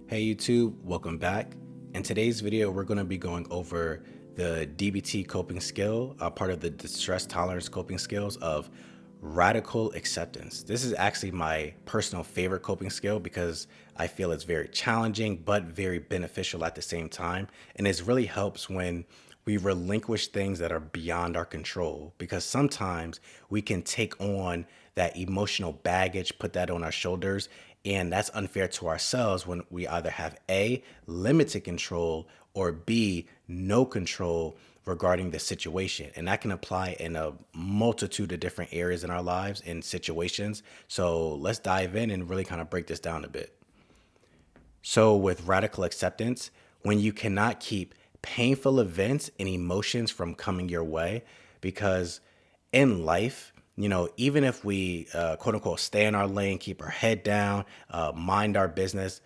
Hey YouTube, welcome back. In today's video, we're going to be going over the DBT coping skill, part of the distress tolerance coping skills of radical acceptance. This is actually my personal favorite coping skill because I feel it's very challenging but very beneficial at the same time. And it really helps when we relinquish things that are beyond our control, because sometimes we can take on that emotional baggage, put that on our shoulders, and that's unfair to ourselves when we either have A, limited control, or B, no control regarding the situation. And that can apply in a multitude of different areas in our lives and situations. So let's dive in and really kind of break this down a bit. So, with radical acceptance, when you cannot keep painful events and emotions from coming your way, because in life, even if we quote unquote stay in our lane, keep our head down, mind our business,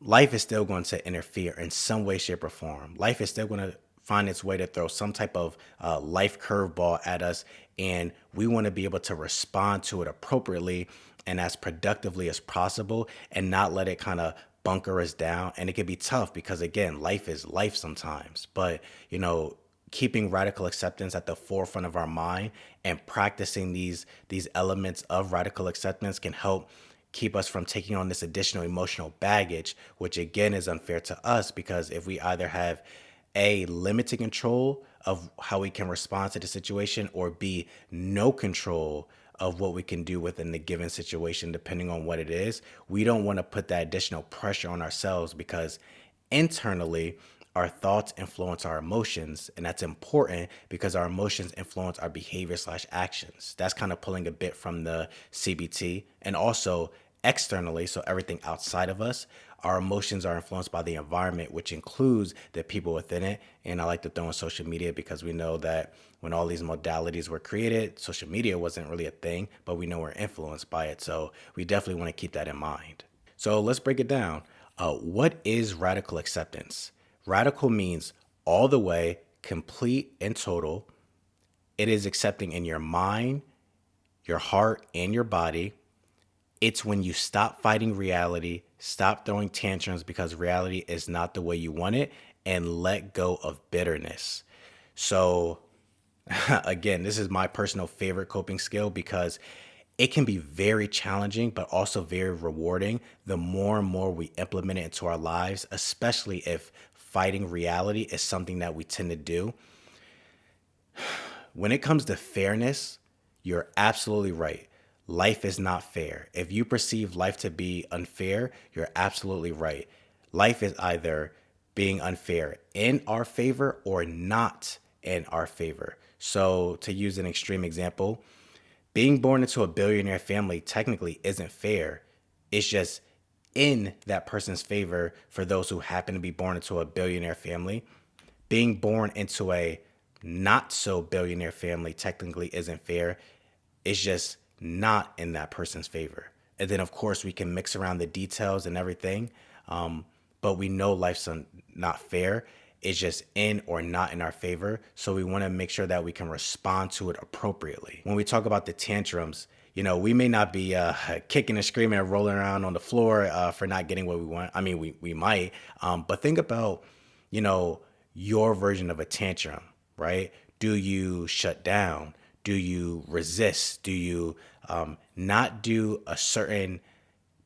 life is still going to interfere in some way, shape, or form. Life is still going to find its way to throw some type of life curveball at us. And we want to be able to respond to it appropriately and as productively as possible and not let it kind of bunker us down. And it can be tough because, again, life is life sometimes. But, keeping radical acceptance at the forefront of our mind and practicing these elements of radical acceptance can help keep us from taking on this additional emotional baggage, which again is unfair to us because if we either have A, limited control of how we can respond to the situation, or B, no control of what we can do within the given situation, depending on what it is, we don't want to put that additional pressure on ourselves because internally, our thoughts influence our emotions, and that's important because our emotions influence our behavior/actions. That's kind of pulling a bit from the CBT. And also externally, so everything outside of us, our emotions are influenced by the environment, which includes the people within it. And I like to throw in social media because we know that when all these modalities were created, social media wasn't really a thing, but we know we're influenced by it. So we definitely want to keep that in mind. So let's break it down. What is radical acceptance? Radical means all the way, complete and total. It is accepting in your mind, your heart, and your body. It's when you stop fighting reality, stop throwing tantrums because reality is not the way you want it, and let go of bitterness. So, again, this is my personal favorite coping skill because it can be very challenging, but also very rewarding the more and more we implement it into our lives, especially if fighting reality is something that we tend to do. When it comes to fairness, you're absolutely right. Life is not fair. If you perceive life to be unfair, you're absolutely right. Life is either being unfair in our favor or not in our favor. So, to use an extreme example, being born into a billionaire family technically isn't fair. It's just in that person's favor for those who happen to be born into a billionaire family. Being born into a not so billionaire family technically isn't fair. It's just not in that person's favor. And then, of course, we can mix around the details and everything. But we know life's not fair. It's just in or not in our favor. So we want to make sure that we can respond to it appropriately. When we talk about the tantrums, we may not be kicking and screaming and rolling around on the floor for not getting what we want. I mean, we might. But think about, your version of a tantrum, right? Do you shut down? Do you resist? Do you not do a certain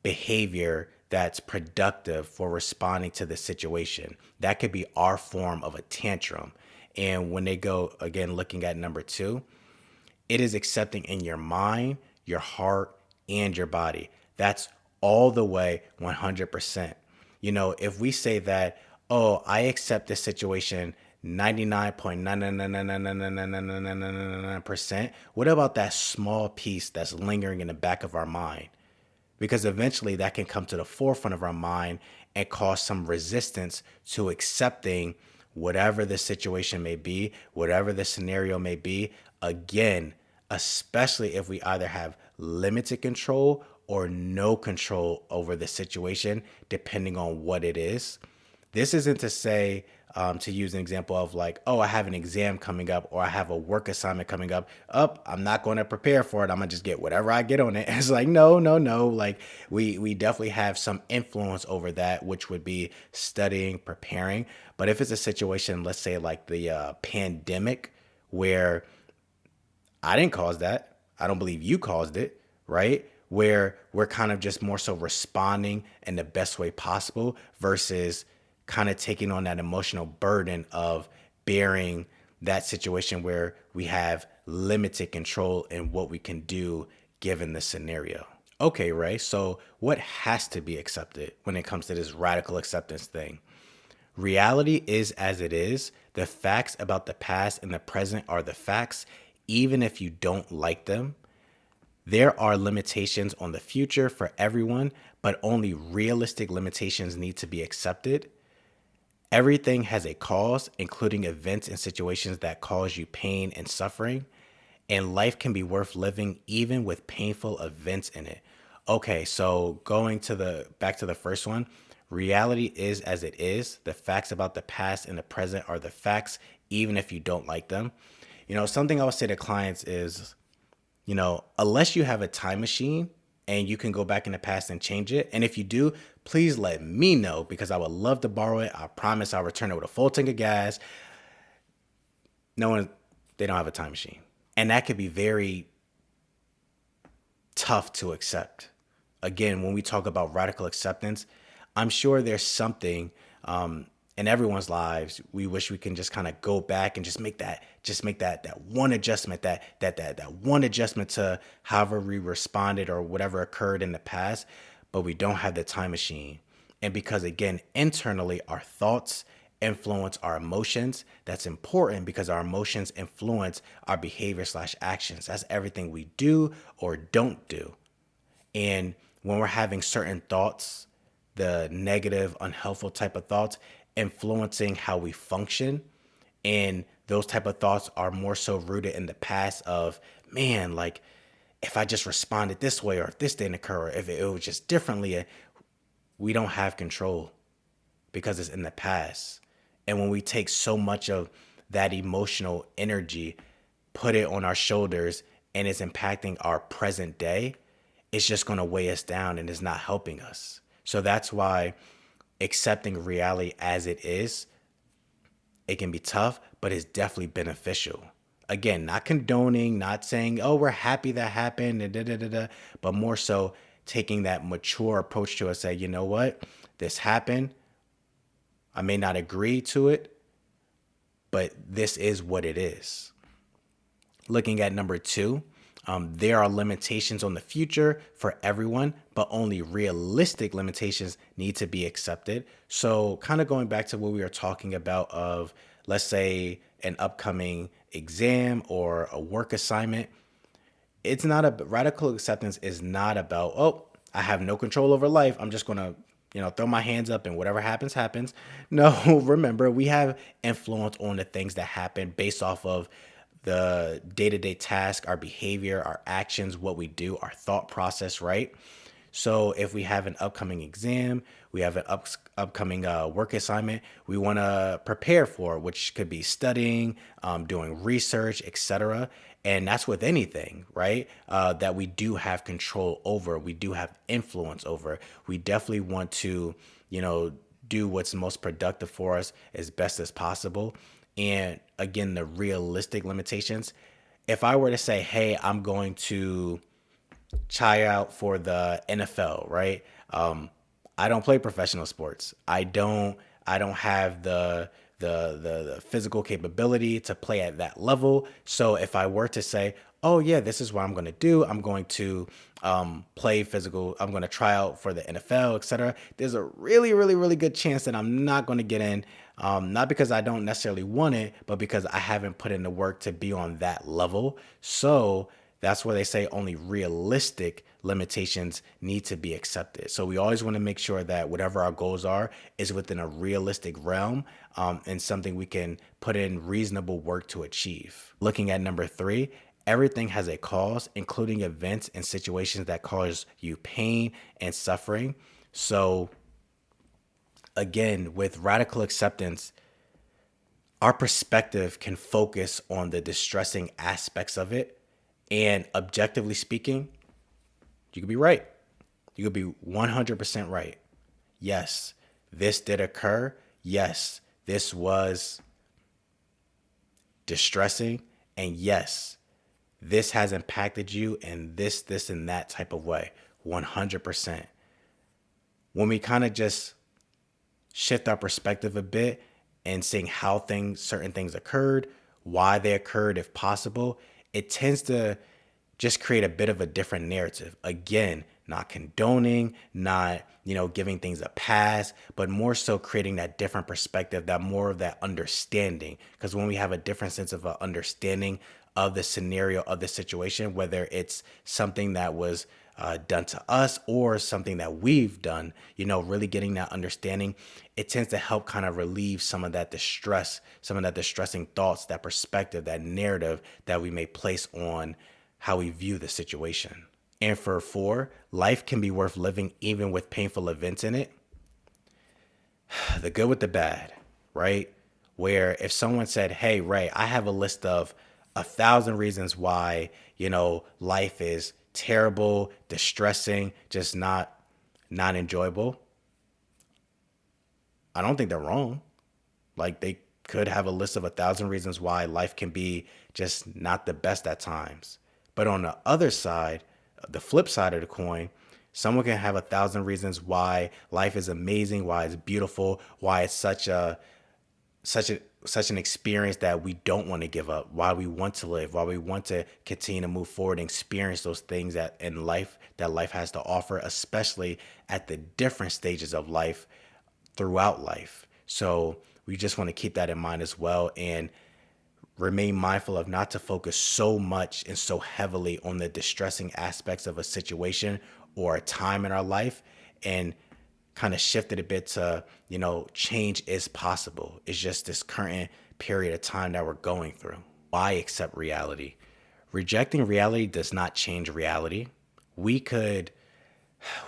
behavior that's productive for responding to the situation? That could be our form of a tantrum. And when they go, again, looking at number 2, it is accepting in your mind, your heart, and your body. That's all the way 100%. If we say that, oh, I accept this situation 99.999999999%, what about that small piece that's lingering in the back of our mind? Because eventually that can come to the forefront of our mind and cause some resistance to accepting whatever the situation may be, whatever the scenario may be. Again, especially if we either have limited control or no control over the situation, depending on what it is. This isn't to say To use an example of like, oh, I have an exam coming up or I have a work assignment coming up. I'm not going to prepare for it. I'm gonna just get whatever I get on it. It's like, no, no, no. Like we definitely have some influence over that, which would be studying, preparing. But if it's a situation, let's say like the pandemic, where I didn't cause that. I don't believe you caused it, right? Where we're kind of just more so responding in the best way possible versus kind of taking on that emotional burden of bearing that situation where we have limited control in what we can do given the scenario. Okay, Ray. So, what has to be accepted when it comes to this radical acceptance thing? Reality is as it is. The facts about the past and the present are the facts, even if you don't like them. There are limitations on the future for everyone, but only realistic limitations need to be accepted. Everything has a cause, including events and situations that cause you pain and suffering. And life can be worth living even with painful events in it. Okay, so going to the back to the first one, reality is as it is. The facts about the past and the present are the facts, even if you don't like them. Something I would say to clients is, unless you have a time machine and you can go back in the past and change it. And if you do, please let me know because I would love to borrow it. I promise I'll return it with a full tank of gas. No one, they don't have a time machine. And that could be very tough to accept. Again, when we talk about radical acceptance, I'm sure there's something in everyone's lives we wish we can just kind of go back and just make that one adjustment, that one adjustment to however we responded or whatever occurred in the past, but we don't have the time machine. And because again, internally our thoughts influence our emotions. That's important because our emotions influence our behavior slash actions. That's everything we do or don't do. And when we're having certain thoughts, the negative, unhelpful type of thoughts influencing how we function, and those type of thoughts are more so rooted in the past of, man, like if I just responded this way or if this didn't occur or if it was just differently, we don't have control because it's in the past. And when we take so much of that emotional energy, put it on our shoulders, and it's impacting our present day, it's just going to weigh us down and it's not helping us. So that's why accepting reality as it is, it can be tough, but it's definitely beneficial. Again, not condoning, not saying, oh, we're happy that happened, but more so taking that mature approach to it, say, you know what, this happened. I may not agree to it, but this is what it is. Looking at number 2, there are limitations on the future for everyone, but only realistic limitations need to be accepted. So kind of going back to what we were talking about of, let's say, an upcoming exam or a work assignment. It's not a radical acceptance is not about, oh, I have no control over life. I'm just going to, throw my hands up and whatever happens, happens. No, remember, we have influence on the things that happen based off of the day-to-day task, our behavior, our actions, what we do, our thought process, right? So if we have an upcoming exam, we have an upcoming work assignment, we want to prepare for, which could be studying, doing research, etc. And that's with anything, right? That we do have control over, we do have influence over. We definitely want to, do what's most productive for us as best as possible. And again, the realistic limitations. If I were to say, hey, I'm going to try out for the NFL, right? I don't play professional sports. I don't have the physical capability to play at that level. So if I were to say, oh yeah, this is what I'm going to do, I'm going to play physical, I'm going to try out for the NFL, etc. There's a really, really, really good chance that I'm not going to get in. Not because I don't necessarily want it, but because I haven't put in the work to be on that level. So that's where they say only realistic limitations need to be accepted. So we always want to make sure that whatever our goals are is within a realistic realm, and something we can put in reasonable work to achieve. Looking at number 3, everything has a cause, including events and situations that cause you pain and suffering. So again, with radical acceptance, our perspective can focus on the distressing aspects of it. And objectively speaking, you could be right. You could be 100% right. Yes, this did occur. Yes, this was distressing. And yes, this has impacted you in this, and that type of way. 100%. When we kind of just shift our perspective a bit and seeing how certain things occurred, why they occurred, if possible, it tends to just create a bit of a different narrative. Again, not condoning, not, giving things a pass, but more so creating that different perspective, that more of that understanding. Because when we have a different sense of understanding of the scenario, of the situation, whether it's something that was done to us or something that we've done, really getting that understanding, it tends to help kind of relieve some of that distress, some of that distressing thoughts, that perspective, that narrative that we may place on how we view the situation. And for 4, life can be worth living even with painful events in it. The good with the bad, right? Where if someone said, hey, Ray, I have a list of 1,000 reasons why, life is terrible, distressing, just not enjoyable. I don't think they're wrong. Like, they could have a list of 1,000 reasons why life can be just not the best at times. But on the other side, the flip side of the coin, someone can have 1,000 reasons why life is amazing, why it's beautiful, why it's such an experience that we don't want to give up, why we want to live, why we want to continue to move forward and experience those things that in life that life has to offer, especially at the different stages of life throughout life. So we just want to keep that in mind as well, and remain mindful of not to focus so much and so heavily on the distressing aspects of a situation or a time in our life, and kind of shifted a bit to, change is possible. It's just this current period of time that we're going through. Why accept reality? Rejecting reality does not change reality. We could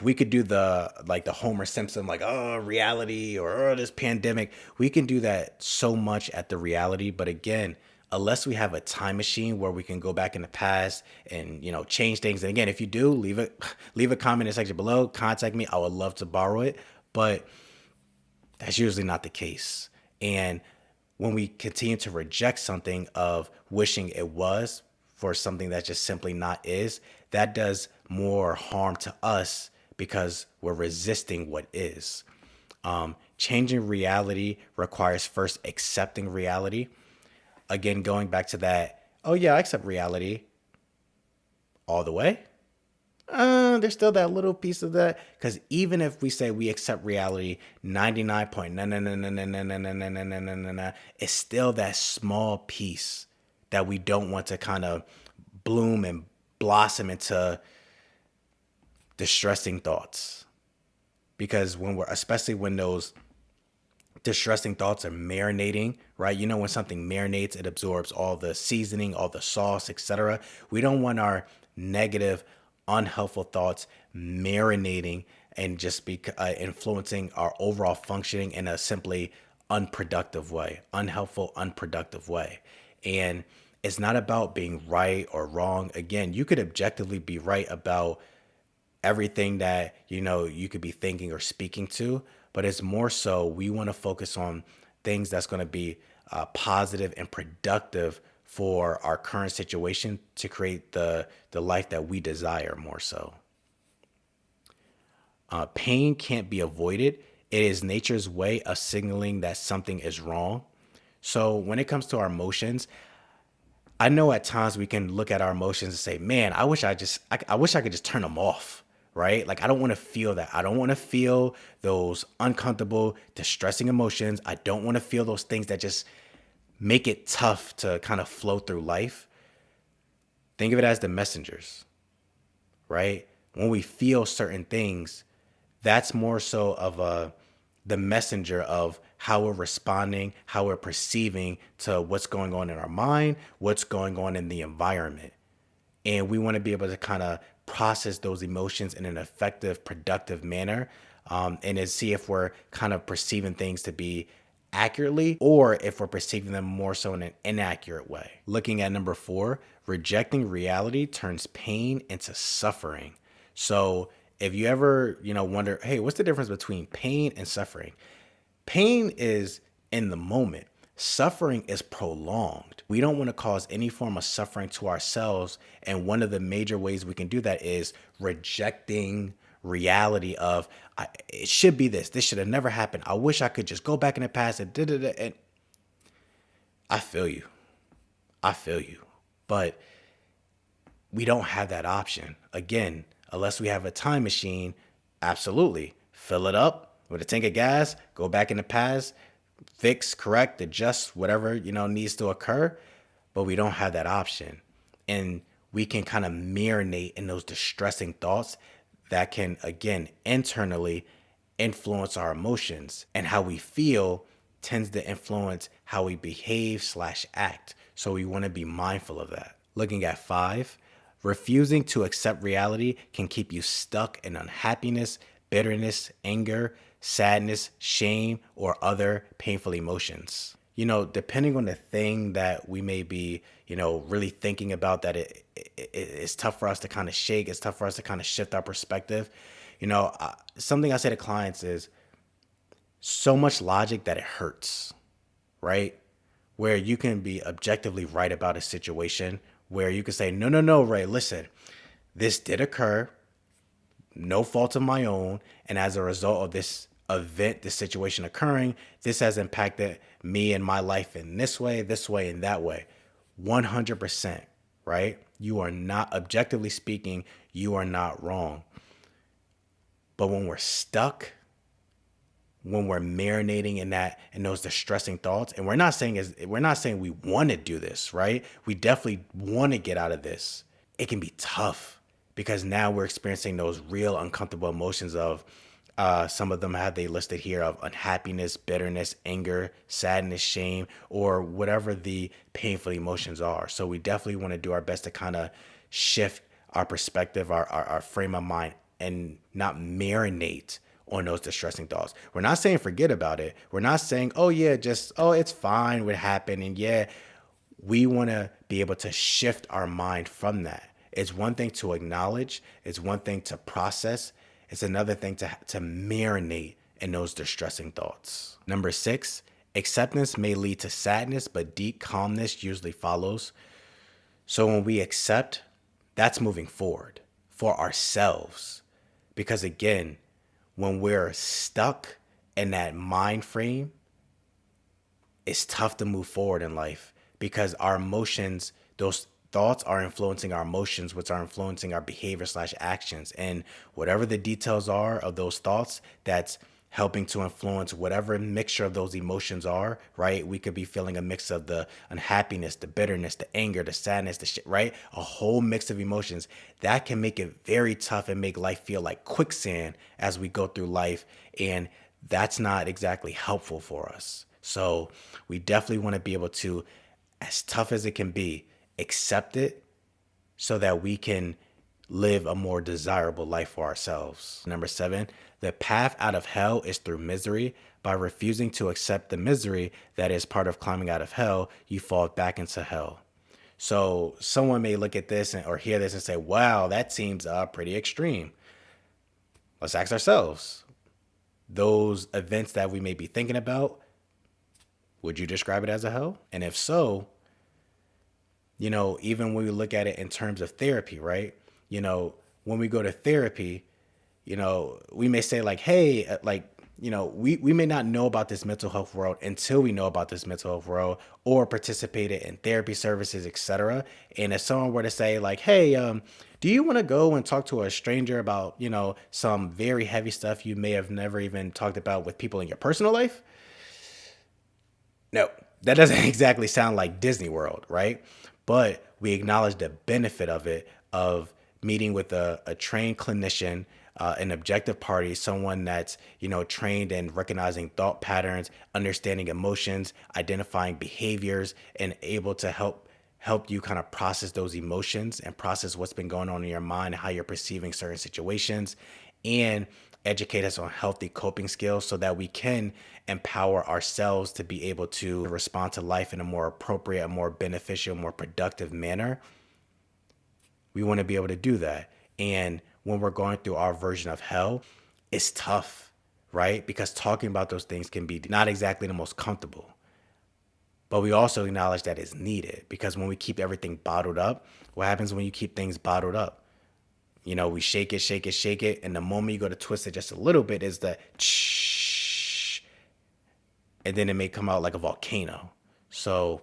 do the Homer Simpson, like, oh, reality, or oh, this pandemic. We can do that so much at the reality, but again, unless we have a time machine where we can go back in the past and change things. And again, if you do, leave a comment in the section below, contact me. I would love to borrow it, but that's usually not the case. And when we continue to reject something of wishing it was for something that just simply not is, that does more harm to us because we're resisting what is. Changing reality requires first accepting reality. Again, going back to that, oh yeah, I accept reality all the way. There's still that little piece of that, because even if we say we accept reality 99.9999999, it's still that small piece that we don't want to kind of bloom and blossom into distressing thoughts. Because especially when those distressing thoughts are marinating, right? When something marinates, it absorbs all the seasoning, all the sauce, etc. We don't want our negative, unhelpful thoughts marinating and just be influencing our overall functioning in a simply unproductive way, unhelpful, unproductive way. And it's not about being right or wrong. Again, you could objectively be right about everything that you could be thinking or speaking to, but it's more so we want to focus on things that's going to be positive and productive for our current situation to create the life that we desire more so. Pain can't be avoided. It is nature's way of signaling that something is wrong. So when it comes to our emotions, I know at times we can look at our emotions and say, man, I wish I could just turn them off. Right? Like, I don't want to feel that. I don't want to feel those uncomfortable, distressing emotions. I don't want to feel those things that just make it tough to kind of flow through life. Think of it as the messengers, right? When we feel certain things, that's more so of the messenger of how we're responding, how we're perceiving to what's going on in our mind, what's going on in the environment. And we want to be able to kind of process those emotions in an effective, productive manner, and then see if we're kind of perceiving things to be accurately or if we're perceiving them more so in an inaccurate way. Looking at number 4, rejecting reality turns pain into suffering. So if you ever, wonder, hey, what's the difference between pain and suffering? Pain is in the moment. Suffering is prolonged. We don't want to cause any form of suffering to ourselves. And one of the major ways we can do that is rejecting reality of it should be this. This should have never happened. I wish I could just go back in the past and da da da. And I feel you. I feel you. But we don't have that option. Again, unless we have a time machine, absolutely. Fill it up with a tank of gas, go back in the past, fix, correct, adjust whatever, needs to occur. But we don't have that option. And we can kind of marinate in those distressing thoughts that can, again, internally influence our emotions, and how we feel tends to influence how we behave/act. So we want to be mindful of that. Looking at 5, refusing to accept reality can keep you stuck in unhappiness, bitterness, anger, sadness, shame, or other painful emotions. Depending on the thing that we may be, really thinking about, that it's tough for us to kind of shake. It's tough for us to kind of shift our perspective. Something I say to clients is so much logic that it hurts, right? Where you can be objectively right about a situation, where you can say, no, no, no, Ray, listen, this did occur, no fault of my own. And as a result of this event, this situation occurring, this has impacted me and my life in this way, and that way. 100%, right? You are not, objectively speaking, you are not wrong. But when we're stuck, when we're marinating in those distressing thoughts, and we're not saying we want to do this, right? We definitely want to get out of this. It can be tough because now we're experiencing those real uncomfortable emotions of some of them have they listed here of unhappiness, bitterness, anger, sadness, shame, or whatever the painful emotions are. So we definitely want to do our best to kind of shift our perspective, our frame of mind, and not marinate on those distressing thoughts. We're not saying forget about it. We're not saying, oh yeah, it's fine what happened. And yeah, we want to be able to shift our mind from that. It's one thing to acknowledge. It's one thing to process. It's another thing to marinate in those distressing thoughts. Number 6, acceptance may lead to sadness, but deep calmness usually follows. So when we accept, that's moving forward for ourselves. Because again, when we're stuck in that mind frame, it's tough to move forward in life because our emotions, those thoughts are influencing our emotions, which are influencing our behavior/actions. And whatever the details are of those thoughts, that's helping to influence whatever mixture of those emotions are, right? We could be feeling a mix of the unhappiness, the bitterness, the anger, the sadness, the shit, right? A whole mix of emotions that can make it very tough and make life feel like quicksand as we go through life. And that's not exactly helpful for us. So we definitely want to be able to, as tough as it can be, accept it so that we can live a more desirable life for ourselves. Number 7, the path out of hell is through misery. By refusing to accept the misery that is part of climbing out of hell, you fall back into hell. So someone may look at this or hear this and say, wow, that seems pretty extreme. Let's ask ourselves, those events that we may be thinking about, would you describe it as a hell? And if so, even when we look at it in terms of therapy, right? When we go to therapy, we may say like, hey, we may not know about this mental health world until we know about this mental health world or participated in therapy services, etc. And if someone were to say like, hey, do you want to go and talk to a stranger about, some very heavy stuff you may have never even talked about with people in your personal life? No, that doesn't exactly sound like Disney World, right? But we acknowledge the benefit of it, of meeting with a trained clinician, an objective party, someone that's, trained in recognizing thought patterns, understanding emotions, identifying behaviors, and able to help you kind of process those emotions and process what's been going on in your mind and how you're perceiving certain situations. And educate us on healthy coping skills so that we can empower ourselves to be able to respond to life in a more appropriate, a more beneficial, more productive manner. We want to be able to do that. And when we're going through our version of hell, it's tough, right? Because talking about those things can be not exactly the most comfortable. But we also acknowledge that it's needed, because when we keep everything bottled up, what happens when you keep things bottled up? We shake it, shake it, shake it. And the moment you go to twist it just a little bit is the shh. And then it may come out like a volcano. So,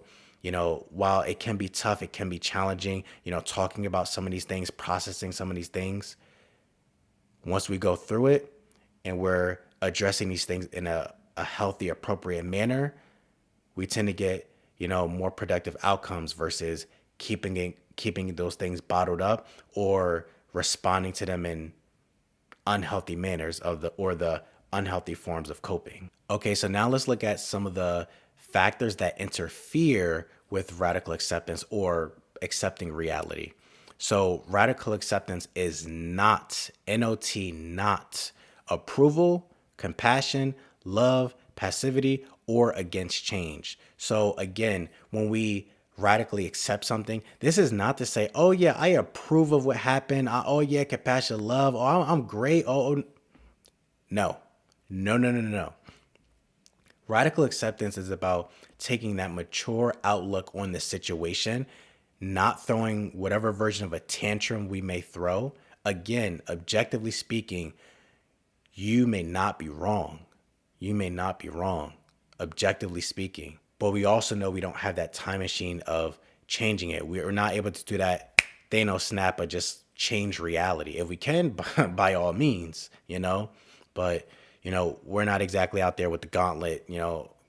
while it can be tough, it can be challenging, talking about some of these things, processing some of these things. Once we go through it and we're addressing these things in a healthy, appropriate manner, we tend to get, more productive outcomes versus keeping those things bottled up or responding to them in unhealthy manners or the unhealthy forms of coping. Okay, so now let's look at some of the factors that interfere with radical acceptance or accepting reality. So radical acceptance is not, not approval, compassion, love, passivity, or against change. So again, when we radically accept something, this is not to say, oh yeah, I approve of what happened. Oh yeah, compassion, love. Oh, I'm great. No, no, no, no, no. Radical acceptance is about taking that mature outlook on the situation, not throwing whatever version of a tantrum we may throw. Again, objectively speaking, you may not be wrong. You may not be wrong, objectively speaking. But we also know we don't have that time machine of changing it. We are not able to do that Thanos snap or just change reality. If we can, by all means, but we're not exactly out there with the gauntlet,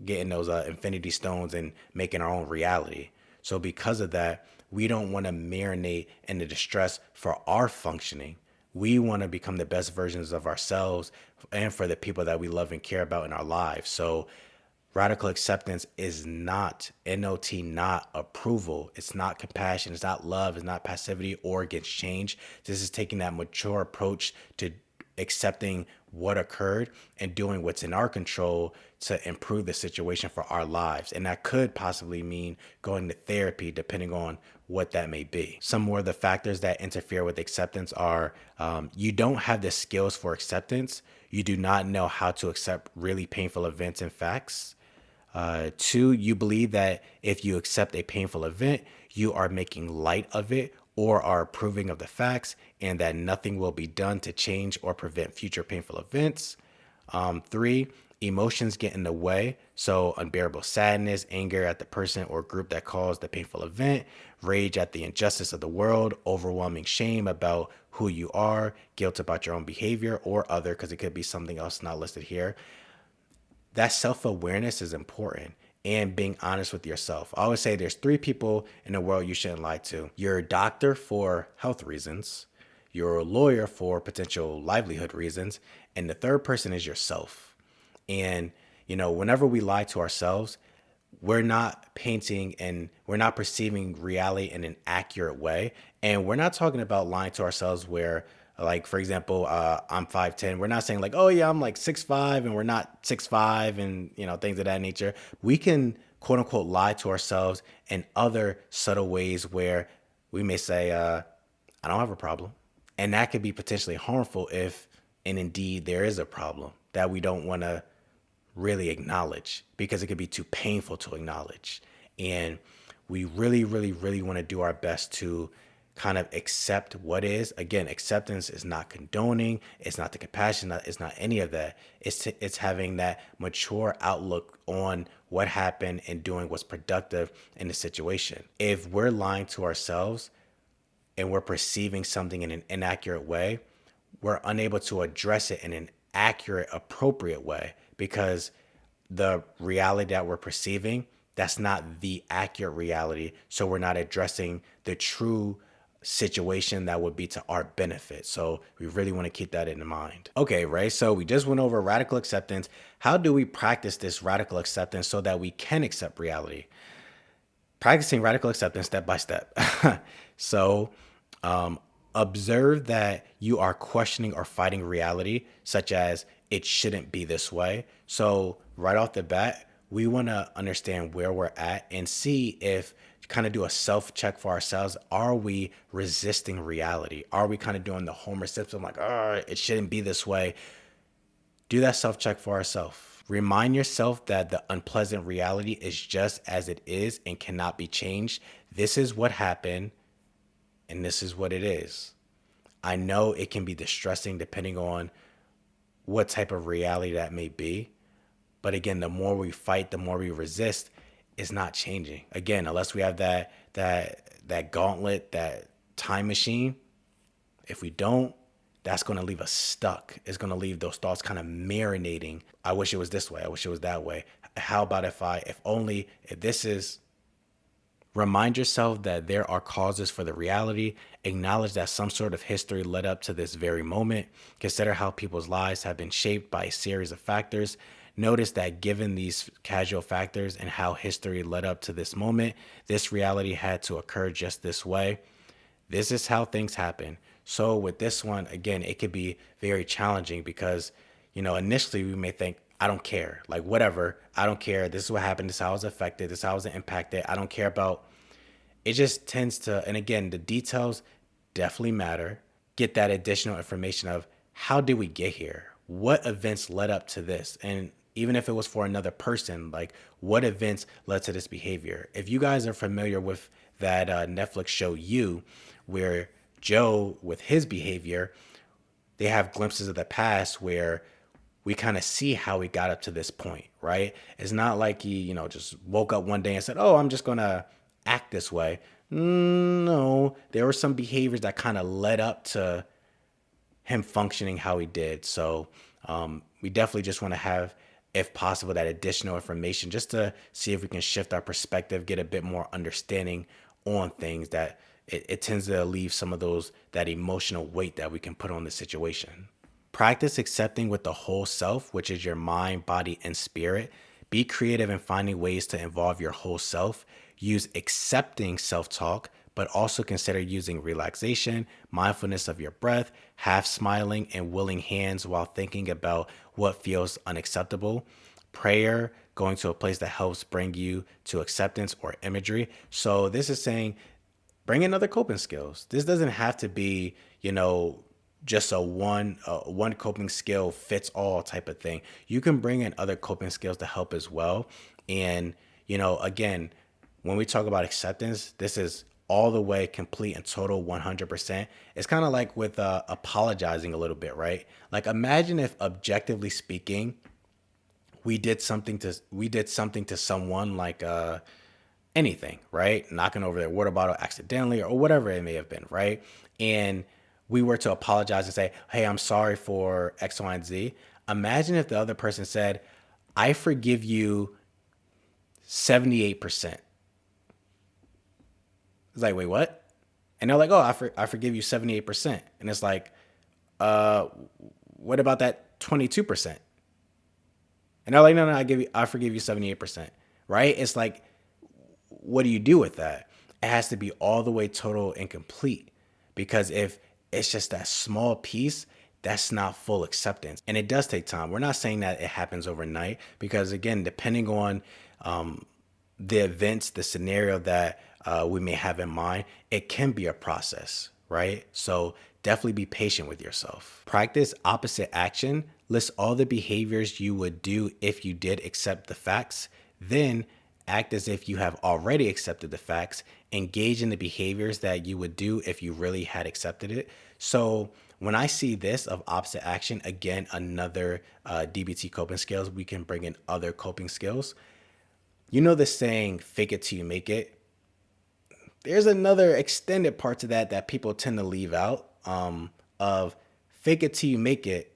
getting those infinity stones and making our own reality. So because of that, we don't want to marinate in the distress for our functioning. We want to become the best versions of ourselves and for the people that we love and care about in our lives. So radical acceptance is not not approval. It's not compassion. It's not love. It's not passivity or against change. This is taking that mature approach to accepting what occurred and doing what's in our control to improve the situation for our lives. And that could possibly mean going to therapy, depending on what that may be. Some more of the factors that interfere with acceptance are you don't have the skills for acceptance. You do not know how to accept really painful events and facts. Two, you believe that if you accept a painful event, you are making light of it or are approving of the facts, and that nothing will be done to change or prevent future painful events. Three, emotions get in the way. So unbearable sadness, anger at the person or group that caused the painful event, rage at the injustice of the world, overwhelming shame about who you are, guilt about your own behavior or other, because it could be something else not listed here. That self-awareness is important, and being honest with yourself. I always say there's three people in the world you shouldn't lie to. Your doctor for health reasons, your lawyer for potential livelihood reasons, and the third person is yourself. And, whenever we lie to ourselves, we're not painting and we're not perceiving reality in an accurate way. And we're not talking about lying to ourselves where, like, for example, I'm 5'10". We're not saying like, oh yeah, I'm like 6'5", and we're not 6'5", and things of that nature. We can quote unquote lie to ourselves in other subtle ways where we may say, I don't have a problem. And that could be potentially harmful if, and indeed there is a problem that we don't want to really acknowledge, because it could be too painful to acknowledge. And we really, really, really want to do our best to kind of accept what is. Again, acceptance is not condoning. It's not the compassion. It's not any of that. It's having that mature outlook on what happened and doing what's productive in the situation. If we're lying to ourselves and we're perceiving something in an inaccurate way, we're unable to address it in an accurate, appropriate way, because the reality that we're perceiving, that's not the accurate reality. So we're not addressing the true situation that would be to our benefit. So we really want to keep that in mind. Okay, right? So we just went over radical acceptance. How do we practice this radical acceptance so that we can accept reality? Practicing radical acceptance step by step. So Observe that you are questioning or fighting reality, such as it shouldn't be this way. So, right off the bat, we want to understand where we're at and see if kind of do a self check for ourselves. Are we resisting reality? Are we kind of doing the Homer Simpson, like, oh, it shouldn't be this way? Do that self check for ourselves. Remind yourself that the unpleasant reality is just as it is and cannot be changed. This is what happened, and this is what it is. I know it can be distressing depending on what type of reality that may be. But again, the more we fight, the more we resist, it's not changing. Again, unless we have that gauntlet, that time machine, if we don't, that's going to leave us stuck. It's going to leave those thoughts kind of marinating. I wish it was this way. I wish it was that way. How about if only, if this is, remind yourself that there are causes for the reality. Acknowledge that some sort of history led up to this very moment. Consider how people's lives have been shaped by a series of factors. Notice that given these casual factors and how history led up to this moment, this reality had to occur just this way. This is how things happen. So with this one, again, it could be very challenging because, initially we may think, I don't care, like whatever, I don't care. This is what happened. This is how I was affected. This is how I was impacted. I don't care about, it just tends to, and again, the details definitely matter. Get that additional information of how did we get here? What events led up to this? And even if it was for another person, like what events led to this behavior? If you guys are familiar with that Netflix show You, where Joe, with his behavior, they have glimpses of the past where we kind of see how he got up to this point, right? It's not like he, just woke up one day and said, oh, I'm just going to act this way. No, there were some behaviors that kind of led up to him functioning how he did. So we definitely just want to have, if possible, that additional information just to see if we can shift our perspective, get a bit more understanding on things that it tends to alleviate some of that emotional weight that we can put on the situation. Practice accepting with the whole self, which is your mind, body, and spirit. Be creative in finding ways to involve your whole self. Use accepting self-talk, but also consider using relaxation, mindfulness of your breath, half smiling, and willing hands while thinking about what feels unacceptable. Prayer, going to a place that helps bring you to acceptance or imagery. So this is saying, bring in other coping skills. This doesn't have to be, just a one coping skill fits all type of thing. You can bring in other coping skills to help as well. And, again, when we talk about acceptance, this is all the way complete and total 100%. It's kind of like with apologizing a little bit, right? Like imagine if objectively speaking, we did something to someone like anything, right? Knocking over their water bottle accidentally or whatever it may have been, right? And we were to apologize and say, hey, I'm sorry for X, Y, and Z. Imagine if the other person said, I forgive you 78%. It's like, wait, what? And they're like, oh, I forgive you 78%. And it's like, what about that 22%? And they're like, no, I forgive you 78%. Right? It's like, what do you do with that? It has to be all the way total and complete, because if it's just that small piece, that's not full acceptance. And it does take time. We're not saying that it happens overnight, because again, depending on the events, the scenario that we may have in mind, it can be a process, right? So definitely be patient with yourself. Practice opposite action. List all the behaviors you would do if you did accept the facts. Then act as if you have already accepted the facts. Engage in the behaviors that you would do if you really had accepted it. So when I see this of opposite action, again, another DBT coping skills, we can bring in other coping skills. You know the saying, fake it till you make it. There's another extended part to that people tend to leave out, of fake it till you make it,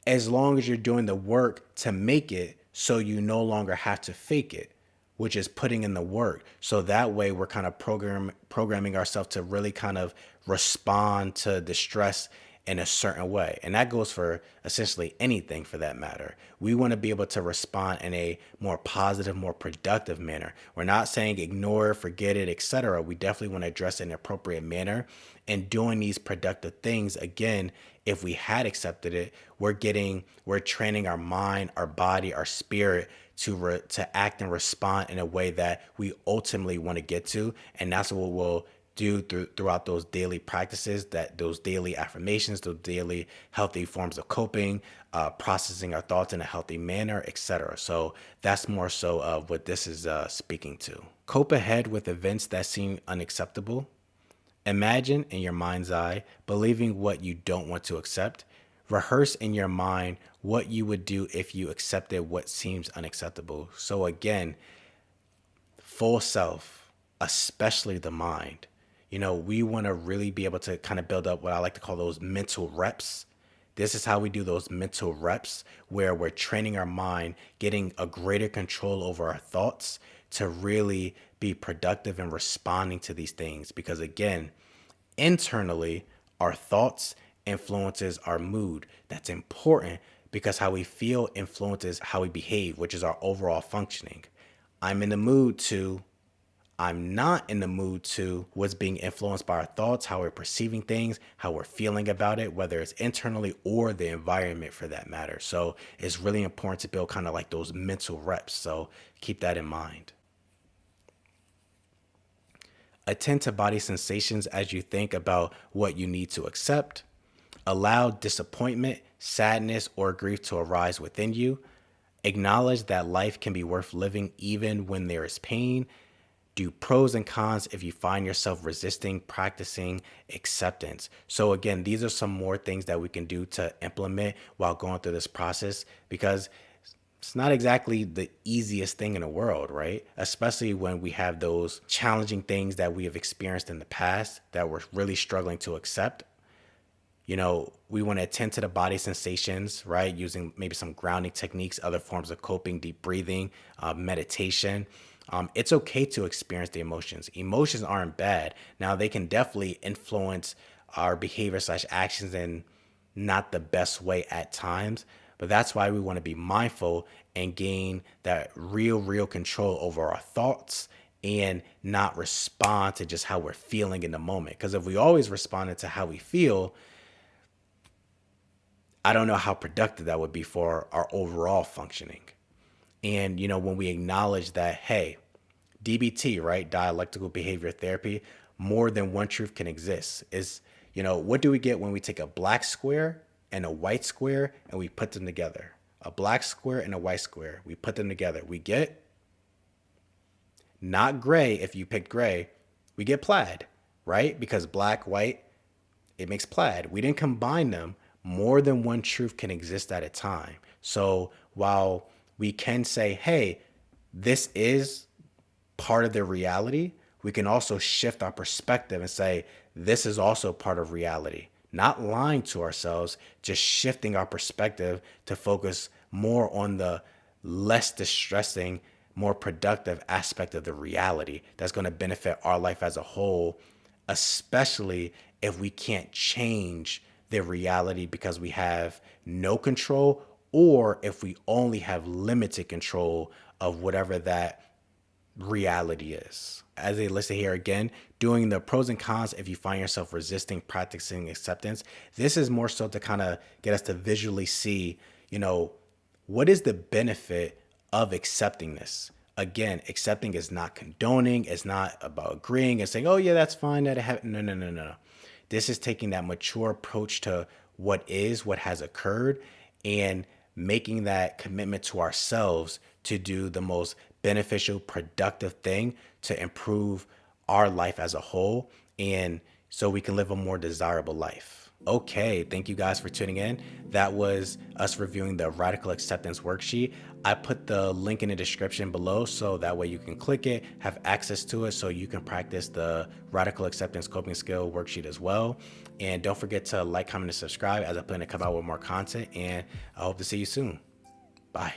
as long as you're doing the work to make it, so you no longer have to fake it, which is putting in the work. So that way we're kind of programming ourselves to really kind of respond to the stress in a certain way. And that goes for essentially anything for that matter. We want to be able to respond in a more positive, more productive manner. We're not saying ignore, forget it, etc. We definitely want to address it in an appropriate manner. And doing these productive things, again, if we had accepted it, we're training our mind, our body, our spirit to act and respond in a way that we ultimately want to get to. And that's what we'll do throughout those daily practices, that those daily affirmations, those daily healthy forms of coping, processing our thoughts in a healthy manner, etc. So that's more so of what this is speaking to. Cope ahead with events that seem unacceptable. Imagine in your mind's eye believing what you don't want to accept. Rehearse in your mind what you would do if you accepted what seems unacceptable. So again, full self, especially the mind. We want to really be able to kind of build up what I like to call those mental reps. This is how we do those mental reps where we're training our mind, getting a greater control over our thoughts to really be productive in responding to these things. Because again, internally, our thoughts influences our mood. That's important because how we feel influences how we behave, which is our overall functioning. I'm in the mood to I'm not in the mood to what's being influenced by our thoughts, how we're perceiving things, how we're feeling about it, whether it's internally or the environment for that matter. So it's really important to build kind of like those mental reps. So keep that in mind. Attend to body sensations as you think about what you need to accept. Allow disappointment, sadness, or grief to arise within you. Acknowledge that life can be worth living even when there is pain. Do pros and cons if you find yourself resisting practicing acceptance. So again, these are some more things that we can do to implement while going through this process, because it's not exactly the easiest thing in the world, right? Especially when we have those challenging things that we have experienced in the past that we're really struggling to accept. We want to attend to the body sensations, right? Using maybe some grounding techniques, other forms of coping, deep breathing, meditation. It's okay to experience the emotions. Emotions aren't bad. Now, they can definitely influence our behavior / actions in not the best way at times. But that's why we want to be mindful and gain that real control over our thoughts and not respond to just how we're feeling in the moment. Because if we always responded to how we feel, I don't know how productive that would be for our overall functioning. And, when we acknowledge that, hey, DBT, right? Dialectical behavior therapy, more than one truth can exist. What do we get when we take a black square and a white square and we put them together? A black square and a white square. We put them together. We get not gray. If you picked gray, we get plaid, right? Because black, white, it makes plaid. We didn't combine them. More than one truth can exist at a time. So while we can say, hey, this is part of the reality, we can also shift our perspective and say, this is also part of reality. Not lying to ourselves, just shifting our perspective to focus more on the less distressing, more productive aspect of the reality that's going to benefit our life as a whole, especially if we can't change the reality because we have no control, or if we only have limited control of whatever that reality is. As they listed here again, doing the pros and cons if you find yourself resisting practicing acceptance. This is more so to kind of get us to visually see, what is the benefit of accepting this? Again, accepting is not condoning. It's not about agreeing and saying, oh yeah, that's fine that it happened. No. This is taking that mature approach to what has occurred, and making that commitment to ourselves to do the most beneficial, productive thing to improve our life as a whole, and so we can live a more desirable life. Okay, thank you guys for tuning in. That was us reviewing the Radical Acceptance Worksheet. I put the link in the description below so that way you can click it, have access to it so you can practice the Radical Acceptance Coping Skill Worksheet as well. And don't forget to like, comment, and subscribe as I plan to come out with more content. And I hope to see you soon. Bye.